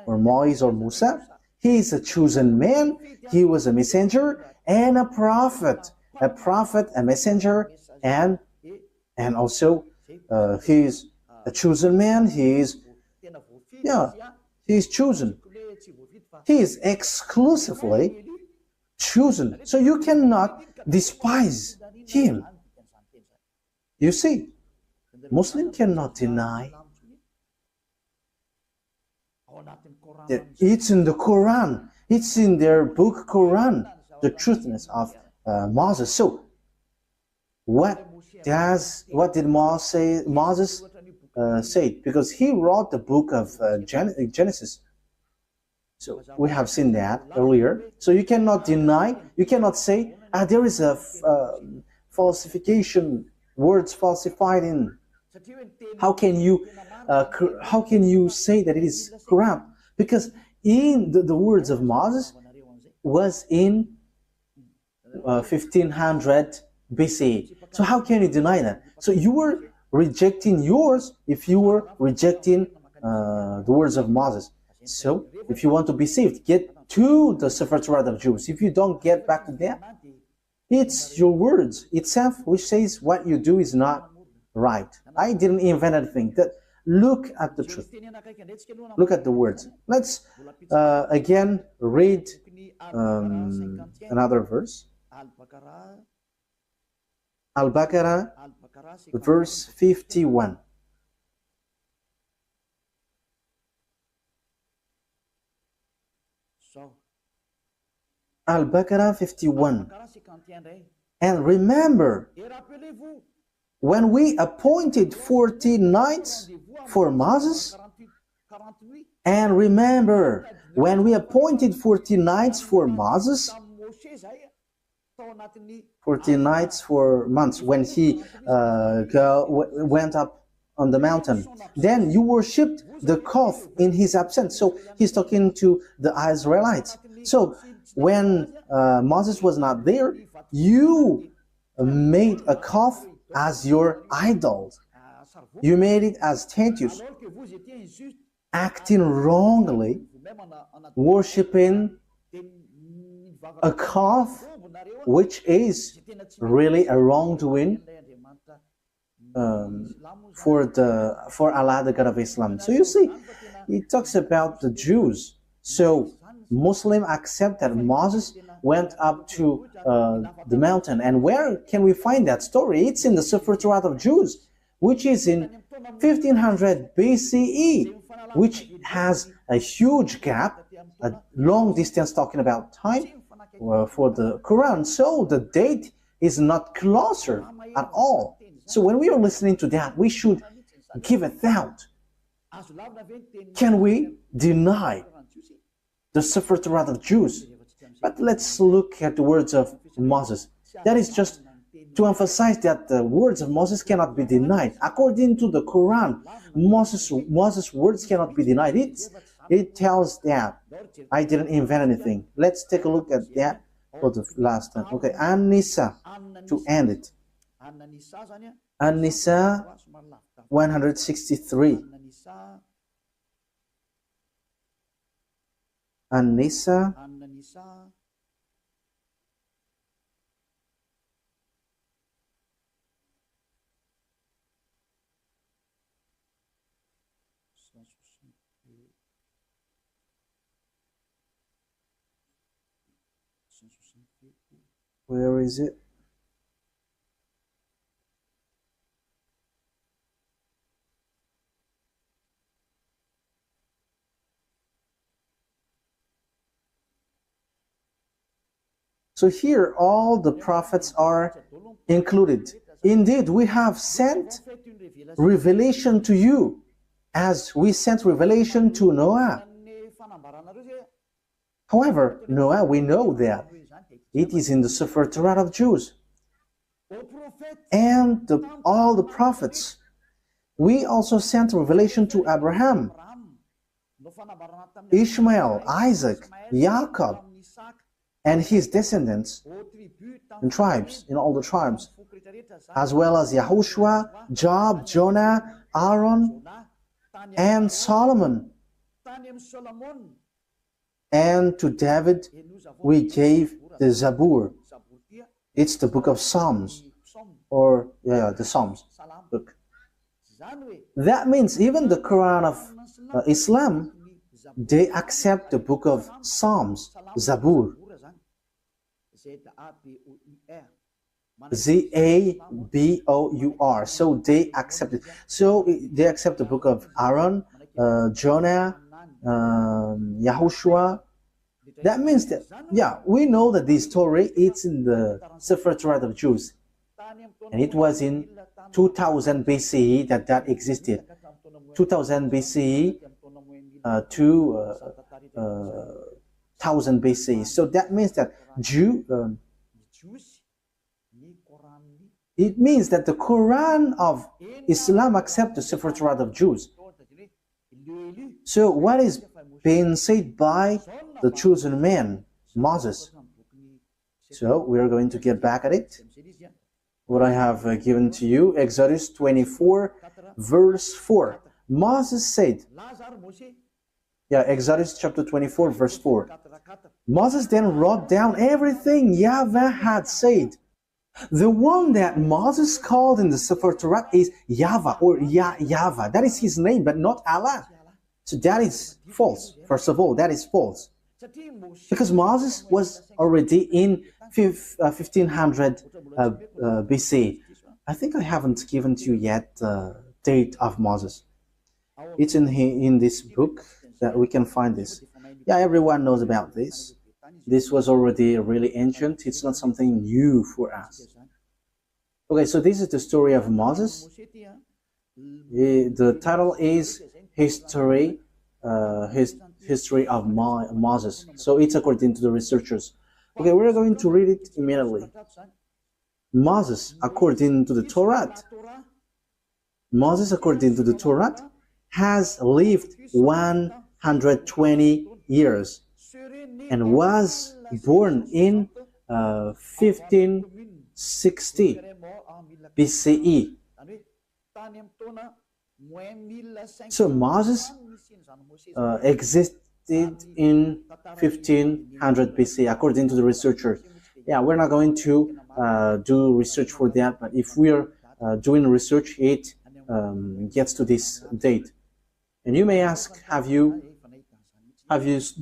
S1: or Moise or Musa, he is a chosen man, he was a messenger and a prophet, a messenger, and also he is a chosen man, he is chosen. He is exclusively chosen. So you cannot despise him. You see, Muslim cannot deny that it's in the Quran, it's in their book Quran, the truthness of Moses. So what did Moses say? Because he wrote the book of Genesis. So we have seen that earlier. So you cannot deny, you cannot say there is a falsification, words falsified in. How can you say that it is corrupt? Because in the words of Moses was in 1500 BC. So how can you deny that? So you were rejecting yours if you were rejecting the words of Moses. So if you want to be saved, get to the Torat of Jews. If you don't get back to that, it's your words itself which says what you do is not right. I didn't invent anything. Look at the truth. Look at the words. Let's again read another verse. Al-Baqarah, verse 51. Al-Baqarah 51. And remember, when we appointed 40 nights for Moses, and remember, when we appointed 40 nights for Moses, 40 nights for months, when he went up on the mountain, then you worshipped the calf in his absence. So he's talking to the Israelites. So when Moses was not there, you made a calf as your idol. You made it as statues, acting wrongly, worshipping a calf, which is really a wrongdoing for Allah, the God of Islam. So you see, it talks about the Jews. So Muslims accept that Moses went up to the mountain. And where can we find that story? It's in the Torat of Jews, which is in 1500 BCE, which has a huge gap, a long distance talking about time for the Quran. So the date is not closer at all. So when we are listening to that, we should give a thought. Can we deny the Torat of Jews? But let's look at the words of Moses. That is just to emphasize that the words of Moses cannot be denied. According to the Quran, Moses' words cannot be denied. It tells that. I didn't invent anything. Let's take a look at that for the last time. Okay, An-Nisa, to end it. An-Nisa 163. An-Nisa Where is it? So here all the prophets are included. Indeed, we have sent revelation to you as we sent revelation to Noah. However, Noah, we know that it is in the Torat of Jews. And all the prophets. We also sent revelation to Abraham, Ishmael, Isaac, Jacob, and his descendants and tribes, in all the tribes, as well as Yahushua, Job, Jonah, Aaron, and Solomon. And to David we gave the Zabur. It's the book of Psalms, or the Psalms book. That means even the Quran of Islam, they accept the book of Psalms, Zabur. Zabour. So they accept it. So they accept the book of Aaron, Jonah, Yahushua. That means that, we know that this story, it's in the Sefer Torat of Jews. And it was in 2000 BCE that existed. 2000 BCE to 1000 BCE. So that means that it means that the Quran of Islam accepts the Sefer Torat of Jews. So what is being said by the chosen man, Moses? So we are going to get back at it. What I have given to you, Exodus 24, verse 4. Moses said, Exodus chapter 24, verse 4. Moses then wrote down everything YAHVAH had said. The one that Moses called in the Sefer Torah is YAHVAH, or YAHVAH. That is his name, but not Allah. So that is false. First of all, that is false. Because Moses was already in 1500 BC. I think I haven't given to you yet the date of Moses. It's in this book that we can find this. Everyone knows about this. This was already really ancient. It's not something new for us. Okay, so this is the story of Moses. The title is History of Moses. So it's according to the researchers. Okay, we're going to read it immediately. Moses, according to the Torat, has lived 120 years and was born in 1560 BCE. So Moses existed in 1500 BC, according to the researchers. We're not going to do research for that, but if we are doing research, it gets to this date. And you may ask, have you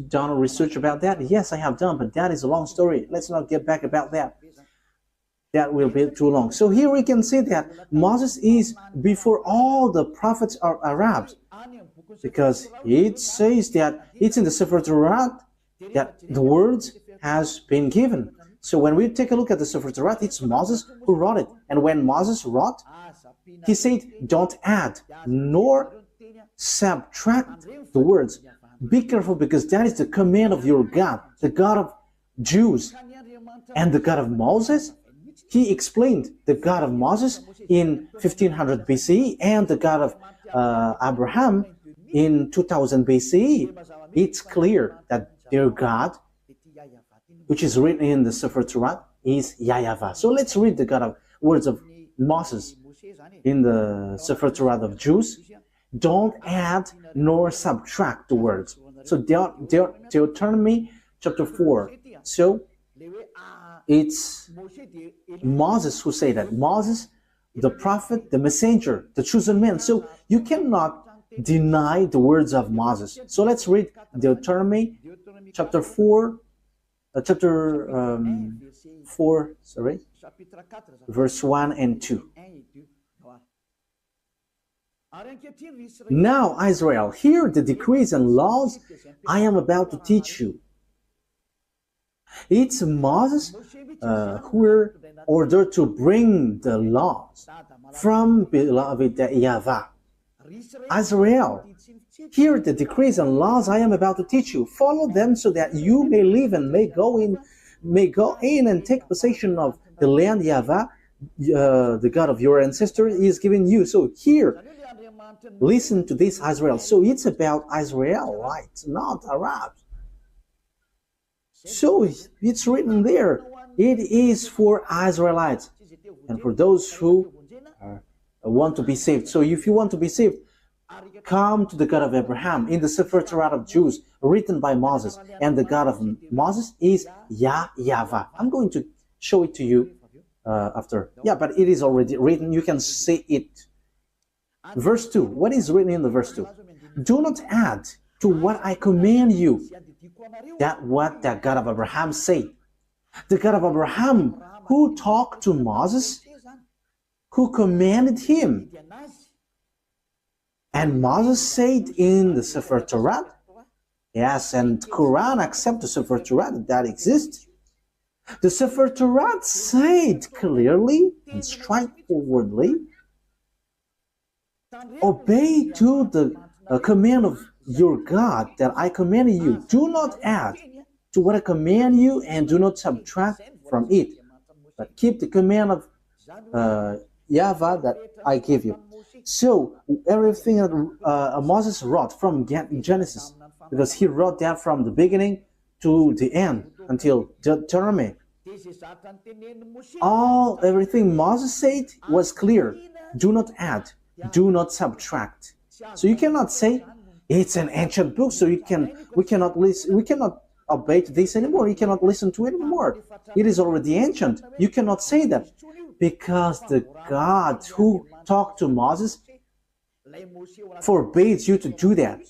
S1: done research about that? Yes, I have done, but that is a long story. Let's not get back about that. That will be too long. So here we can see that Moses is before all the prophets are Arabs, because it says that it's in the Sefer Torah that the words has been given. So when we take a look at the Sefer Torah, it's Moses who wrote it. And when Moses wrote, he said, don't add nor subtract the words. Be careful, because that is the command of your God, the God of Jews. And the God of Moses, he explained the God of Moses in 1500 BCE and the God of Abraham in 2000 BCE. It's clear that their God, which is written in the Sefer Torat, is YAHVAH. So let's read the words of Moses in the Sefer Torat of Jews. Don't add nor subtract the words. So Deuteronomy chapter 4. So it's Moses who said that. Moses, the prophet, the messenger, the chosen man. So you cannot deny the words of Moses. So let's read Deuteronomy chapter 4, verse 1 and 2. Now, Israel, hear the decrees and laws I am about to teach you. It's Moses who were ordered to bring the laws from beloved YAHVAH. Israel, hear the decrees and laws I am about to teach you. Follow them so that you may live and may go in and take possession of the land YAHVAH, the God of your ancestors, is giving you. So here, listen to this, Israel. So it's about Israelites, not Arabs. So it's written there. It is for Israelites and for those who want to be saved. So if you want to be saved, come to the God of Abraham in the Sefer Torat of Jews written by Moses. And the God of Moses is YAHVAH. I'm going to show it to you after. Yeah, but it is already written. You can see it. Verse 2. What is written in the verse 2? Do not add to what I command you. That what the God of Abraham said. The God of Abraham who talked to Moses, who commanded him. And Moses said in the Sefer Torat, yes, and Quran accept the Sefer Torat that exists. The Sefer Torat said clearly and straightforwardly, obey to the command of your God that I command you. Do not add to what I command you and do not subtract from it, but keep the command of YAHVAH that I give you. So everything that Moses wrote from Genesis, because he wrote that from the beginning to the end until Deuteronomy, everything Moses said was clear. Do not add, do not subtract. So you cannot say it's an ancient book, so we cannot obey this anymore. You cannot listen to it anymore. It is already ancient. You cannot say that, because the God who talked to Moses forbids you to do that.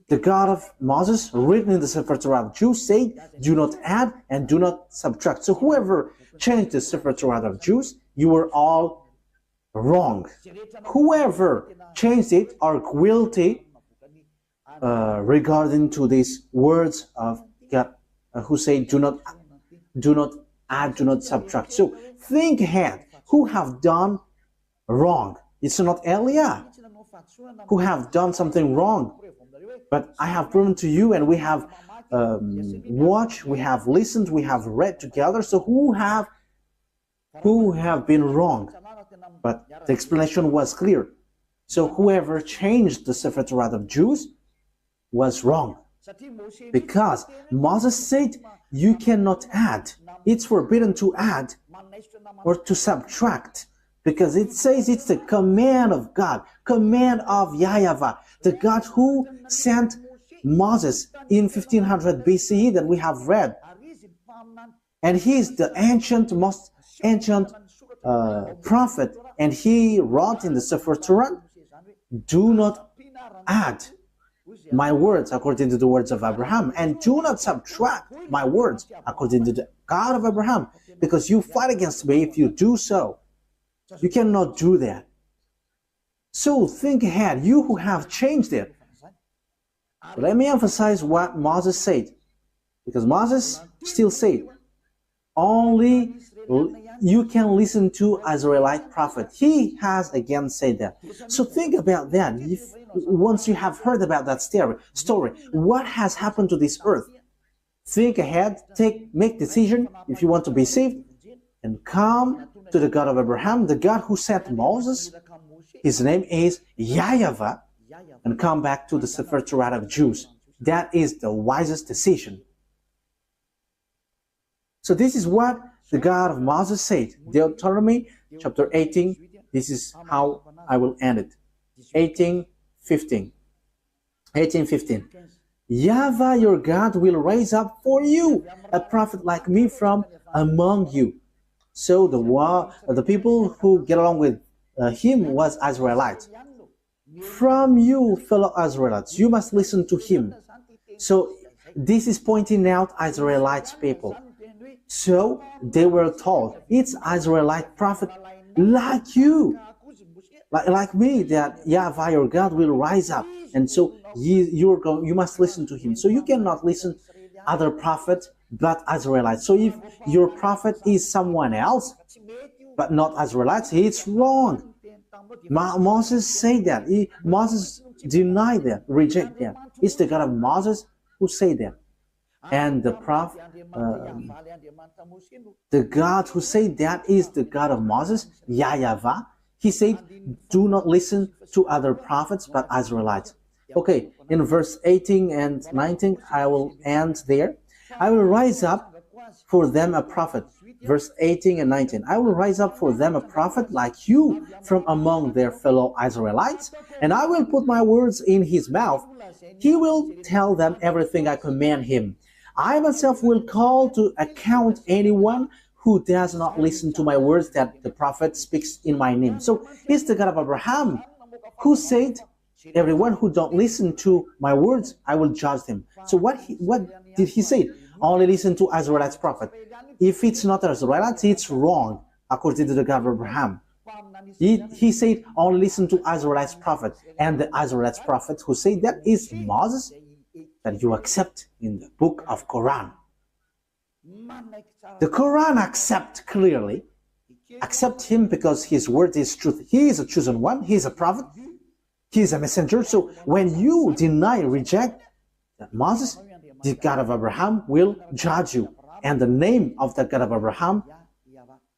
S1: The God of Moses, written in the Sefer Torah of Jews, said, do not add and do not subtract. So whoever changed the Sefer Torah of Jews, you were all wrong. Whoever changed it are guilty regarding to these words of God, who say, do not add, do not subtract. So think ahead. Who have done wrong? It's not Eliah who have done something wrong. But I have proven to you, and we have watched, we have listened, we have read together. So who have been wrong? But the explanation was clear. So whoever changed the Sefer Torah of Jews was wrong. Because Moses said, you cannot add. It's forbidden to add or to subtract. Because it says it's the command of God, command of YAHVAH, the God who sent Moses in 1500 BCE that we have read. And he is the most ancient prophet. And he wrote in the Sefer Torah, do not add my words according to the words of Abraham, and do not subtract my words according to the God of Abraham, because you fight against me if you do so. You cannot do that. So think ahead, you who have changed it. Let me emphasize what Moses said, because Moses still said, only you can listen to Israelite prophet. He has again said that. So think about that. Once you have heard about that story, what has happened to this earth? Think ahead, make decision if you want to be saved, and come to the God of Abraham, the God who sent Moses. His name is YAHVAH, and come back to the Sefer Torah of Jews. That is the wisest decision. So this is what the God of Moses said. Deuteronomy chapter 18. This is how I will end it. 18:15. YAHVAH your God will raise up for you a prophet like me from among you. So the people who get along with him was Israelites. From you, fellow Israelites, you must listen to him. So this is pointing out Israelite people. So they were told, it's Israelite prophet like you, like me, that YAHVAH your God will rise up. And so you must listen to him. So you cannot listen other prophets but Israelites. So if your prophet is someone else, but not Israelites, it's wrong. Moses said that. Moses denied that, reject that. It's the God of Moses who said that. And the prophet, the God who said that is the God of Moses, YAHVAH. He said, do not listen to other prophets but Israelites. Okay, in verse 18 and 19, I will end there. I will rise up for them a prophet. Verse 18 and 19. I will rise up for them a prophet like you from among their fellow Israelites, and I will put my words in his mouth. He will tell them everything I command him. I myself will call to account anyone who does not listen to my words that the prophet speaks in my name. So he's the God of Abraham, who said, everyone who don't listen to my words, I will judge them. So what did he say? Only listen to Israelites' prophet. If it's not Israelites, it's wrong, according to the God of Abraham. He said, only listen to Israelites' prophet. And the Israelites' prophet who said that is Moses, that you accept in the book of Quran. The Quran accept him because his word is truth. He is a chosen one. He is a prophet. He is a messenger. So when you deny, reject that Moses, the God of Abraham will judge you. And the name of the God of Abraham,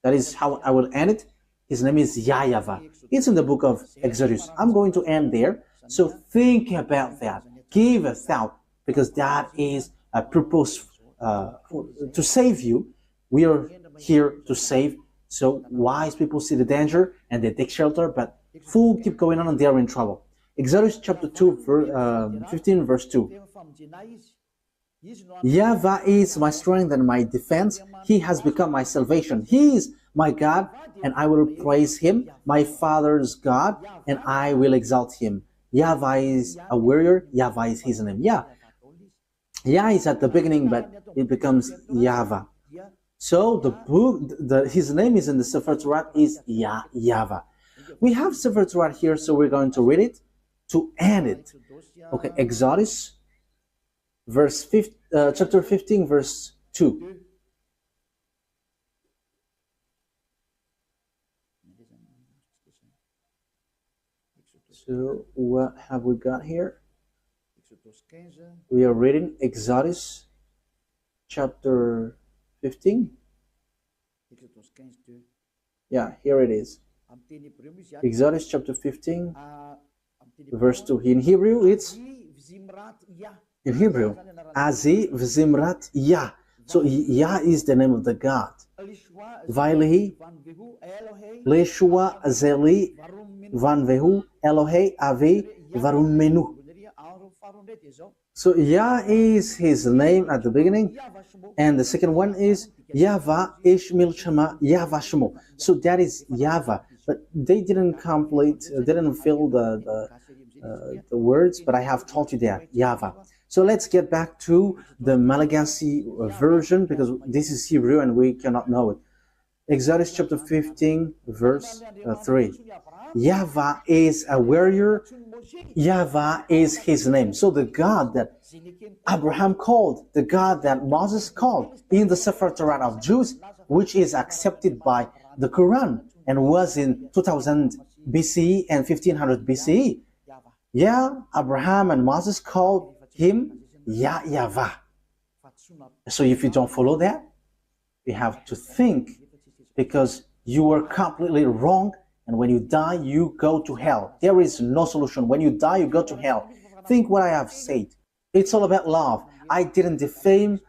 S1: that is how I will end it. His name is YAHVAH. It's in the book of Exodus. I'm going to end there. So think about that. Give a thought, because that is a purpose to save you. We are here to save. So wise people see the danger and they take shelter, but fools keep going on and they are in trouble. Exodus chapter 2, 15 verse 2. YAHVAH is my strength and my defense. He has become my salvation. He is my God, and I will praise him, my father's God, and I will exalt him. YAHVAH is a warrior. YAHVAH is his name. Yah is at the beginning, but it becomes YAHVAH. So the book, his name is in the Sefer Torat is YAHVAH. We have Sefer Torat here, so we're going to read it to end it. Okay, Exodus, chapter 15, verse 2. So what have we got here? We are reading Exodus chapter 15. Yeah, here it is. Exodus chapter 15, verse 2. In Hebrew, it's Azi Vzimrat Yah. So Yah is the name of the God. Vailehi, Leshua Zeli, Vanvehu, Elohe, Avi, Varumenu. So Yah is his name at the beginning, and the second one is YAHVAH Ishmil Shema YAHVAH Shemo. So that is YAHVAH, but they didn't fill the words, but I have told you that YAHVAH. So let's get back to the Malagasy version, because this is Hebrew and we cannot know it. Exodus chapter 15, verse 3. YAHVAH is a warrior. YAHVAH is his name. So the God that Abraham called, the God that Moses called in the Sefer Torat of Jews, which is accepted by the Quran and was in 2000 BCE and 1500 BCE. Yeah, Abraham and Moses called him YAHVAH. So if you don't follow that, you have to think, because you were completely wrong, and when you die, you go to hell. There is no solution. When you die, you go to hell. Think what I have said. It's all about love. I didn't defame,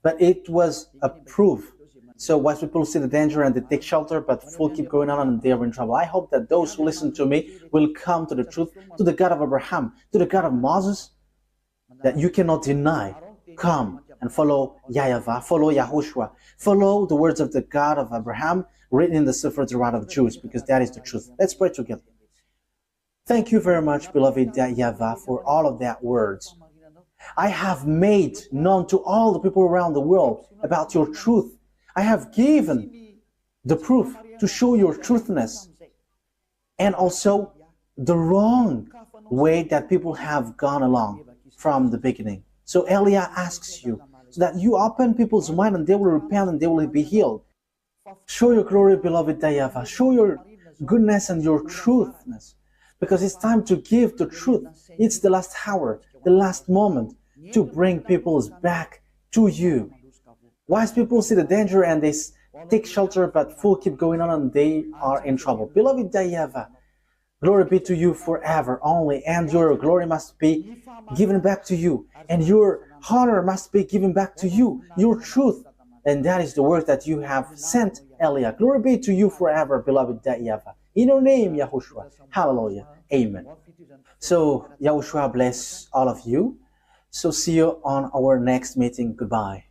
S1: but it was a proof. So wise people see the danger and they take shelter, but fools keep going on and they are in trouble. I hope that those who listen to me will come to the truth, to the God of Abraham, to the God of Moses, that you cannot deny. Come and follow YAHVAH, follow YAHOSHUAH, follow the words of the God of Abraham written in the Sefer Torat of Jews, because that is the truth. Let's pray together. Thank you very much, beloved YAHVAH, for all of that words. I have made known to all the people around the world about your truth. I have given the proof to show your truthness, and also the wrong way that people have gone along from the beginning. So Elia asks you so that you open people's mind and they will repent and they will be healed. Show your glory, beloved YAHVAH. Show your goodness and your truthness, because it's time to give the truth. It's the last hour, the last moment to bring people back to you. Wise people see the danger and they take shelter, but fools keep going on and they are in trouble. Beloved YAHVAH, Glory be to you forever only, and your glory must be given back to you, and your honor must be given back to you, your truth. And that is the word that you have sent, Elia. Glory be to you forever, beloved YAHVAH. In your name, Yahushua. Hallelujah. Amen. So, Yahushua bless all of you. So, see you on our next meeting. Goodbye.